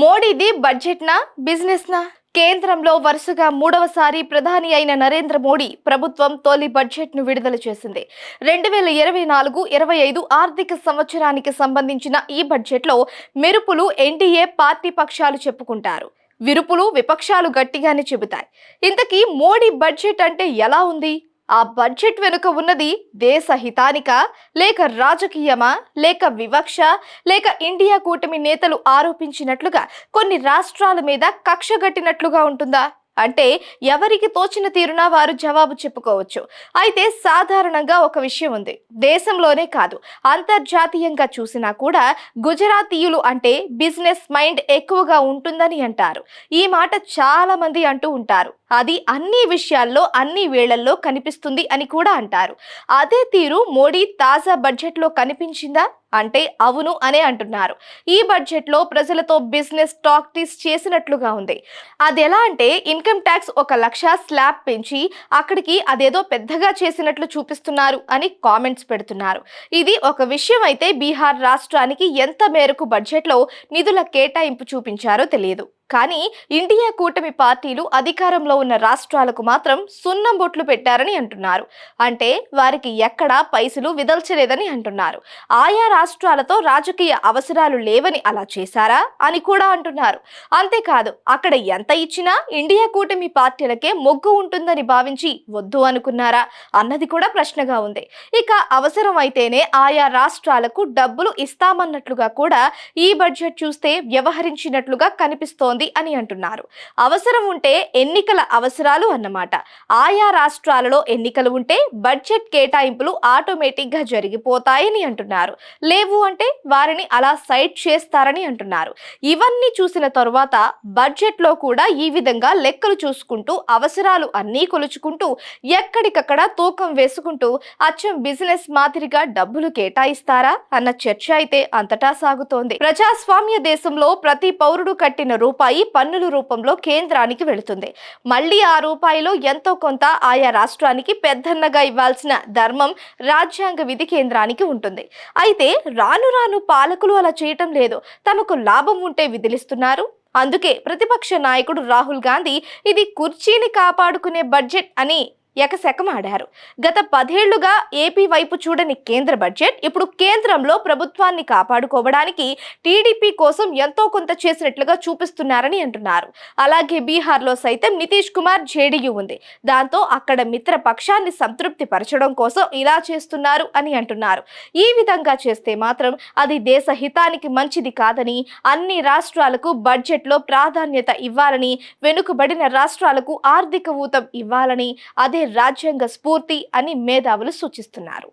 మోడీది బడ్జెట్నా బిజినెస్నా? కేంద్రంలో వరుసగా మూడవసారి ప్రధాని అయిన నరేంద్ర మోడీ ప్రభుత్వం తొలి బడ్జెట్ను విడుదల చేసింది. 2024-25 ఆర్థిక సంవత్సరానికి సంబంధించిన ఈ బడ్జెట్లో మెరుపులు ఎన్డీఏ పార్టీ పక్షాలు చెప్పుకుంటారు. విరుపులు విపక్షాలు గట్టిగానే చెబుతాయి. ఇంతకీ మోడీ బడ్జెట్ అంటే ఎలా ఉంది? ఆ బడ్జెట్ వెనుక ఉన్నది దేశ హితానికా, లేక రాజకీయమా, లేక వివక్ష, లేక ఇండియా కూటమి నేతలు ఆరోపించినట్లుగా కొన్ని రాష్ట్రాల మీద కక్షగట్టినట్లుగా ఉంటుందా? అంటే ఎవరికి తోచిన తీరున వారు జవాబు చెప్పుకోవచ్చు. అయితే సాధారణంగా ఒక విషయం ఉంది. దేశంలోనే కాదు, అంతర్జాతీయంగా చూసినా కూడా గుజరాతీయులు అంటే బిజినెస్ మైండ్ ఎక్కువగా ఉంటుందని అంటారు. ఈ మాట చాలా మంది అంటూ ఉంటారు. అది అన్ని విషయాల్లో అన్ని వేళల్లో కనిపిస్తుంది అని కూడా అంటారు. అదే తీరు మోడీ తాజా బడ్జెట్లో కనిపించిందా అంటే అవును అనే అంటున్నారు. ఈ బడ్జెట్లో ప్రజలతో బిజినెస్ టాక్టీస్ చేసినట్లుగా ఉంది. అది ఎలా అంటే ఇన్కమ్ ట్యాక్స్ 1,00,000 స్లాబ్ పెంచి అక్కడికి అదేదో పెద్దగా చేసినట్లు చూపిస్తున్నారు అని కామెంట్స్ పెడుతున్నారు. ఇది ఒక విషయం అయితే బీహార్ రాష్ట్రానికి ఎంత మేరకు బడ్జెట్లో నిధుల కేటాయింపు చూపించారో తెలియదు. కానీ ఇండియా కూటమి పార్టీలు అధికారంలో ఉన్న రాష్ట్రాలకు మాత్రం సున్నం బొట్లు పెట్టారని అంటున్నారు. అంటే వారికి ఎక్కడా పైసలు విదల్చలేదని అంటున్నారు. ఆయా రాష్ట్రాలతో రాజకీయ అవసరాలు లేవని అలా చేశారా అని కూడా అంటున్నారు. అంతేకాదు అక్కడ ఎంత ఇచ్చినా ఇండియా కూటమి పార్టీలకే మొగ్గు ఉంటుందని భావించి వద్దు అనుకున్నారా అన్నది కూడా ప్రశ్నగా ఉంది. ఇక అవసరం అయితేనే ఆయా రాష్ట్రాలకు డబ్బులు ఇస్తామన్నట్లుగా కూడా ఈ బడ్జెట్ చూస్తే వ్యవహరించినట్లుగా కనిపిస్తోంది అని అంటున్నారు. అవసరం ఉంటే ఎన్నికల అవసరాలు అన్నమాట. ఆయా రాష్ట్రాలలో ఎన్నికలు ఉంటే బడ్జెట్ కేటాయింపులు ఆటోమేటిక్ గా జరిగిపోతాయని అంటున్నారు. లేవు అంటే వారిని అలా సైడ్ చేస్తారని అంటున్నారు. ఇవన్నీ చూసిన తరువాత బడ్జెట్ లో కూడా ఈ విధంగా లెక్కలు చూసుకుంటూ అవసరాలు అన్నీ కొలుచుకుంటూ ఎక్కడికక్కడ తూకం వేసుకుంటూ అచ్చం బిజినెస్ మాదిరిగా డబ్బులు కేటాయిస్తారా అన్న చర్చ అయితే అంతటా సాగుతోంది. ప్రజాస్వామ్య దేశంలో ప్రతి పౌరుడు కట్టిన రూపాయి పన్నుల రూపంలో కేంద్రానికి వెళుతుంది. మళ్ళీ ఆ రూపాయిలో ఎంతో కొంత ఆయా రాష్ట్రానికి పెద్దన్నగా ఇవ్వాల్సిన ధర్మం రాజ్యాంగ విధి కేంద్రానికి ఉంటుంది. అయితే రాను రాను పాలకులు అలా చేయటం లేదు. తమకు లాభం ఉంటే విధిలిస్తున్నారు. అందుకే ప్రతిపక్ష నాయకుడు రాహుల్ గాంధీ ఇది కుర్చీని కాపాడుకునే బడ్జెట్ అని ఎకసెకమాడారు. గత 10 ఏళ్లుగా ఏపీ వైపు చూడని కేంద్ర బడ్జెట్ ఇప్పుడు కేంద్రంలో ప్రభుత్వాన్ని కాపాడుకోవడానికి టీడీపీ కోసం ఎంతో కొంత చేసినట్లుగా చూపిస్తున్నారని అంటున్నారు. అలాగే బీహార్లో సైతం నితీష్ కుమార్ జేడీయూ ఉంది. దాంతో అక్కడ మిత్ర పక్షాన్ని సంతృప్తి పరచడం కోసం ఇలా చేస్తున్నారు అని అంటున్నారు. ఈ విధంగా చేస్తే మాత్రం అది దేశ హితానికి మంచిది కాదని, అన్ని రాష్ట్రాలకు బడ్జెట్లో ప్రాధాన్యత ఇవ్వాలని, వెనుకబడిన రాష్ట్రాలకు ఆర్థిక ఊతం ఇవ్వాలని, అదే రాజ్యాంగ స్ఫూర్తి అని మేధావులు సూచిస్తున్నారు.